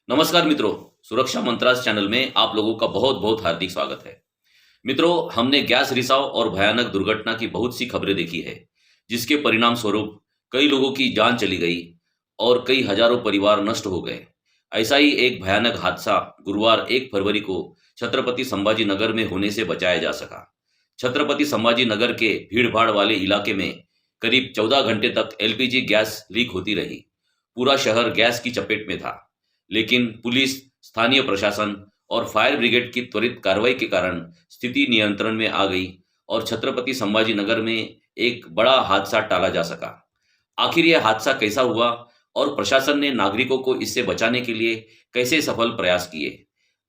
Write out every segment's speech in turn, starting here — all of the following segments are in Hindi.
नमस्कार मित्रों, सुरक्षा मंत्रास चैनल में आप लोगों का बहुत बहुत हार्दिक स्वागत है। मित्रों, हमने गैस रिसाव और भयानक दुर्घटना की बहुत सी खबरें देखी है, जिसके परिणाम स्वरूप कई लोगों की जान चली गई और कई हजारों परिवार नष्ट हो गए। ऐसा ही एक भयानक हादसा गुरुवार 1 फरवरी को छत्रपति संभाजी नगर में होने से बचाया जा सका। छत्रपति संभाजी नगर के भीड़-भाड़ वाले इलाके में करीब 14 घंटे तक एलपीजी गैस लीक होती रही। पूरा शहर गैस की चपेट में था, लेकिन पुलिस, स्थानीय प्रशासन और फायर ब्रिगेड की त्वरित कार्रवाई के कारण स्थिति नियंत्रण में आ गई और छत्रपति संभाजी नगर में एक बड़ा हादसा टाला जा सका। आखिर यह हादसा कैसा हुआ और प्रशासन ने नागरिकों को इससे बचाने के लिए कैसे सफल प्रयास किए?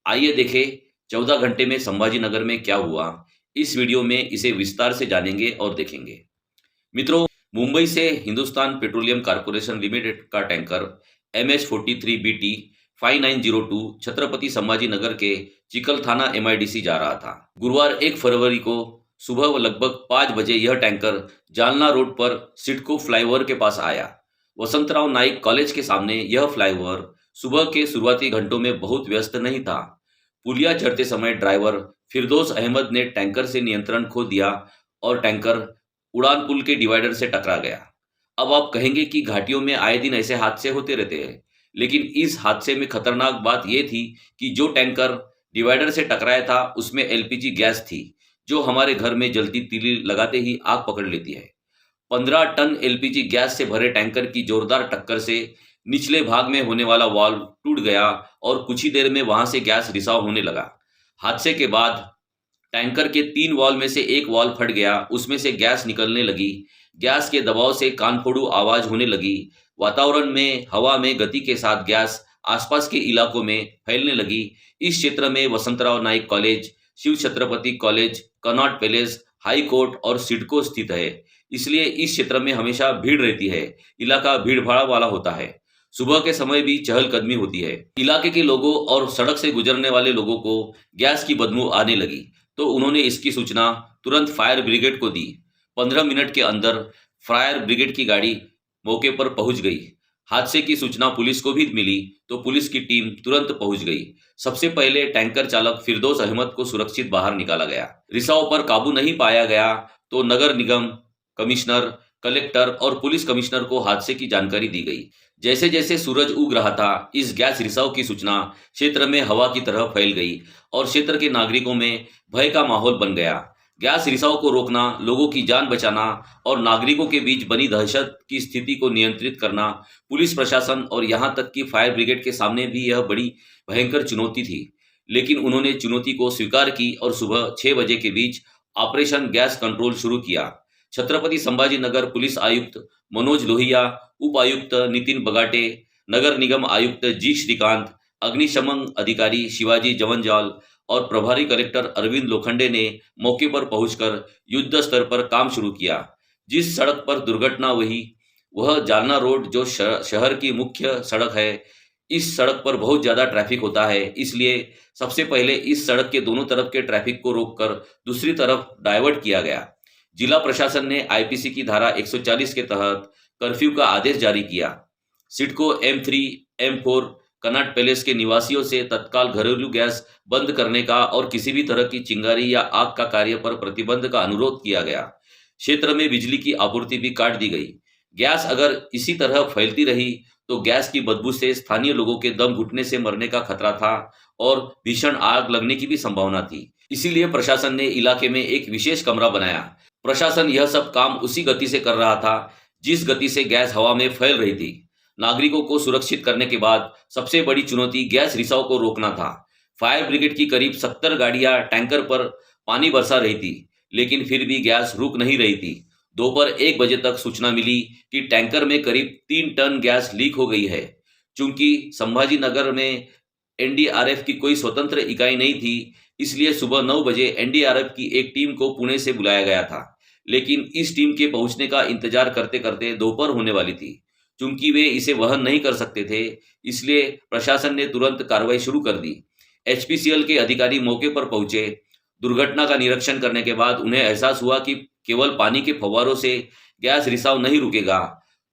आइए देखें 14 घंटे में संभाजी नगर में क्या हुआ। इस वीडियो में इसे विस्तार से जानेंगे और देखेंगे। मित्रों, मुंबई से हिंदुस्तान पेट्रोलियम कॉर्पोरेशन लिमिटेड का टैंकर MH43BT 5902 छत्रपति संभाजी नगर के चिकल थाना MIDC जा रहा था। गुरुवार 1 फरवरी को सुबह लगभग 5 बजे यह टैंकर जालना रोड पर सिडको फ्लाईओवर के पास आया। वसंतराव नाइक कॉलेज के सामने यह फ्लाईओवर सुबह के शुरुआती घंटों में बहुत व्यस्त नहीं था। पुलिया चढ़ते समय ड्राइवर फिरदौस अहमद ने टैंकर से नियंत्रण खो दिया और टैंकर उड़ान पुल के डिवाइडर से टकरा गया। अब आप कहेंगे कि घाटियों में आए दिन ऐसे हादसे होते रहते हैं, लेकिन इस हादसे में खतरनाक बात यह थी कि जो टैंकर डिवाइडर से टकराया था उसमें एलपीजी गैस थी, जो हमारे घर में जलती तीली लगाते ही आग पकड़ लेती है। 15 टन एलपीजी गैस से भरे टैंकर की जोरदार टक्कर से निचले भाग में होने वाला वाल्व टूट गया और कुछ ही देर में वहां से गैस रिसाव होने लगा। हादसे के बाद टैंकर के 3 वाल्व में से एक वाल्व फट गया, उसमें से गैस निकलने लगी। गैस के दबाव से कानफोड़ू आवाज होने लगी। वातावरण में हवा में गति के साथ गैस आसपास के इलाकों में फैलने लगी। इस क्षेत्र में Vasantrao Naik college, Shiv Chhatrapati college, Connaught Place, high court और सिडको स्थित है, इसलिए इस क्षेत्र में हमेशा भीड़ रहती है। इलाका भीड़ भाड़ वाला होता है। सुबह के समय भी चहलकदमी होती है। इलाके के लोगों और सड़क से गुजरने वाले लोगों को गैस की बदबू आने लगी, तो उन्होंने इसकी सूचना तुरंत फायर ब्रिगेड को दी। 15 मिनट के अंदर फायर ब्रिगेड की गाड़ी मौके पर पहुंच गई। हादसे की सूचना पुलिस को भी मिली, तो पुलिस की टीम तुरंत पहुंच गई। सबसे पहले टैंकर चालक फिरदौस अहमद को सुरक्षित बाहर निकाला गया। रिसाव पर काबू नहीं पाया गया तो नगर निगम कमिश्नर, कलेक्टर और पुलिस कमिश्नर को हादसे की जानकारी दी गई। जैसे जैसे सूरज उग रहा था, इस गैस रिसाव की सूचना क्षेत्र में हवा की तरह फैल गई और क्षेत्र के नागरिकों में भय का माहौल बन गया। गैस रिसाव को रोकना, लोगों की जान बचाना और नागरिकों के बीच बनी दहशत की स्थिति को नियंत्रित करना पुलिस प्रशासन और यहां तक कि फायर ब्रिगेड के सामने भी यह बड़ी भयंकर चुनौती थी। लेकिन उन्होंने चुनौती को स्वीकार की और सुबह 6 बजे के बीच ऑपरेशन गैस कंट्रोल शुरू किया। छत्रपति संभाजी नगर पुलिस आयुक्त मनोज लोहिया, उप आयुक्त नितिन बगाटे, नगर निगम आयुक्त जी श्रीकांत, अग्निशमन अधिकारी शिवाजी जवंजाल और प्रभारी कलेक्टर अरविंद लोखंडे ने मौके पर पहुंचकर युद्ध स्तर पर काम शुरू किया। जिस सड़क पर दुर्घटना हुई वह जालना रोड, जो शहर की मुख्य सड़क है। इस सड़क पर बहुत ज्यादा ट्रैफिक होता है, इसलिए सबसे पहले इस सड़क के दोनों तरफ के ट्रैफिक को रोककर दूसरी तरफ डाइवर्ट किया गया। जिला प्रशासन ने आईपीसी की धारा 140 के तहत कर्फ्यू का आदेश जारी किया। CIDCO M3, M4, Connaught palace के निवासियों से तत्काल घरेलू गैस बंद करने का और किसी भी तरह की चिंगारी या आग का कार्य पर प्रतिबंध का अनुरोध किया गया। क्षेत्र में बिजली की आपूर्ति भी काट दी गई। गैस अगर इसी तरह फैलती रही तो गैस की बदबू से स्थानीय लोगों के दम घुटने से मरने का खतरा था और भीषण आग लगने की भी संभावना थी। इसीलिए प्रशासन ने इलाके में एक विशेष कमरा बनाया। प्रशासन यह सब काम उसी गति से कर रहा था जिस गति से गैस हवा में फैल रही थी। नागरिकों को सुरक्षित करने के बाद सबसे बड़ी चुनौती गैस रिसाव को रोकना था। फायर ब्रिगेड की करीब 70 गाड़ियां टैंकर पर पानी बरसा रही थी, लेकिन फिर भी गैस रुक नहीं रही थी। दोपहर 1 बजे तक सूचना मिली कि टैंकर में करीब 3 टन गैस लीक हो गई है। चूंकि संभाजी नगर में एनडीआरएफ की कोई स्वतंत्र इकाई नहीं थी, इसलिए सुबह 9 बजे एनडीआरएफ की एक टीम को पुणे से बुलाया गया था। लेकिन इस टीम के पहुंचने का इंतजार करते करते दोपहर होने वाली थी। चूंकि वे इसे वहन नहीं कर सकते थे, इसलिए प्रशासन ने तुरंत कार्रवाई शुरू कर दी। एचपीसीएल के अधिकारी मौके पर पहुंचे। दुर्घटना का निरीक्षण करने के बाद उन्हें एहसास हुआ कि केवल पानी के फव्वारों से गैस रिसाव नहीं रुकेगा,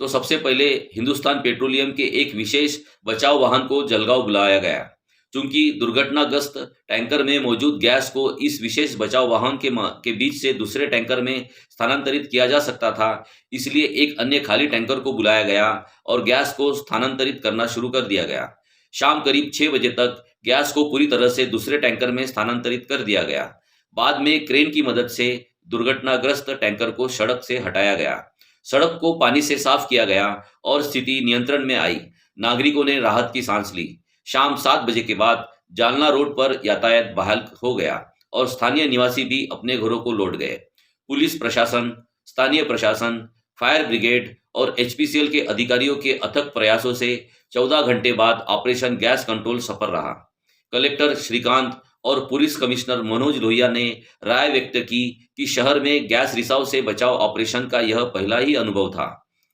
तो सबसे पहले हिंदुस्तान पेट्रोलियम के एक विशेष बचाव वाहन को जलगांव बुलाया गया। चूंकि दुर्घटनाग्रस्त टैंकर में मौजूद गैस को इस विशेष बचाव वाहन के बीच से दूसरे टैंकर में स्थानांतरित किया जा सकता था, इसलिए एक अन्य खाली टैंकर को बुलाया गया और गैस को स्थानांतरित करना शुरू कर दिया गया। शाम करीब 6 बजे तक गैस को पूरी तरह से दूसरे टैंकर में स्थानांतरित कर दिया गया। बाद में क्रेन की मदद से दुर्घटनाग्रस्त टैंकर को सड़क से हटाया गया। सड़क को पानी से साफ किया गया और स्थिति नियंत्रण में आई। नागरिकों ने राहत की सांस ली। शाम 7 बजे के बाद जालना रोड पर यातायात बहाल हो गया और स्थानीय निवासी भी अपने घरों को लौट गए। पुलिस प्रशासन, स्थानीय प्रशासन, फायर ब्रिगेड और एचपीसीएल के अधिकारियों के अथक प्रयासों से 14 घंटे बाद ऑपरेशन गैस कंट्रोल सफल रहा। कलेक्टर श्रीकांत और पुलिस कमिश्नर मनोज लोहिया ने राय व्यक्त की कि शहर में गैस रिसाव से बचाव ऑपरेशन का यह पहला ही अनुभव था।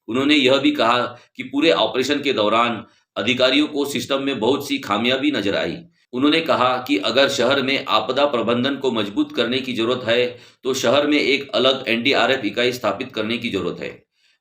उन्होंने यह भी कहा कि पूरे ऑपरेशन के दौरान अधिकारियों को सिस्टम में बहुत सी खामियां भी नजर आई। उन्होंने कहा कि अगर शहर में आपदा प्रबंधन को मजबूत करने की जरूरत है तो शहर में एक अलग एनडीआरएफ इकाई स्थापित करने की जरूरत है।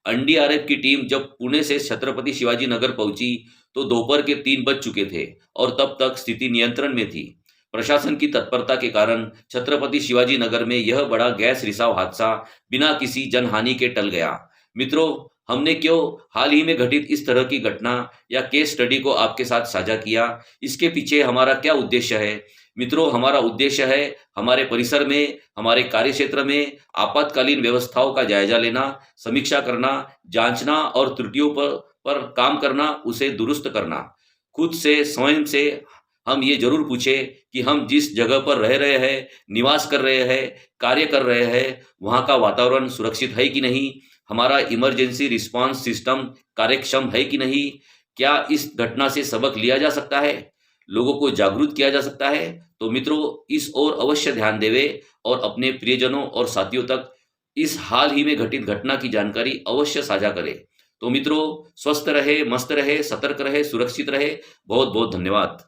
एनडीआरएफ की टीम जब पुणे से छत्रपति शिवाजी नगर पहुंची तो दोपहर के 3 बज चुके थे और तब तक स्थिति नियंत्रण में थी। प्रशासन की तत्परता के कारण छत्रपति शिवाजी नगर में यह बड़ा गैस रिसाव हादसा बिना किसी जनहानि के टल गया। मित्रों, हमने क्यों हाल ही में घटित इस तरह की घटना या केस स्टडी को आपके साथ साझा किया, इसके पीछे हमारा क्या उद्देश्य है? मित्रों, हमारा उद्देश्य है हमारे परिसर में, हमारे कार्यक्षेत्र में आपातकालीन व्यवस्थाओं का जायजा लेना, समीक्षा करना, जांचना और त्रुटियों पर काम करना, उसे दुरुस्त करना। खुद से, स्वयं से हम ये जरूर पूछें कि हम जिस जगह पर रह रहे हैं, निवास कर रहे हैं, कार्य कर रहे हैं, वहाँ का वातावरण सुरक्षित है कि नहीं? हमारा इमरजेंसी रिस्पांस सिस्टम कार्यक्षम है कि नहीं? क्या इस घटना से सबक लिया जा सकता है? लोगों को जागरूक किया जा सकता है? तो मित्रों, इस ओर अवश्य ध्यान देवे और अपने प्रियजनों और साथियों तक इस हाल ही में घटित घटना की जानकारी अवश्य साझा करें। तो मित्रों, स्वस्थ रहे, मस्त रहे, सतर्क रहे, सुरक्षित रहे। बहुत बहुत धन्यवाद।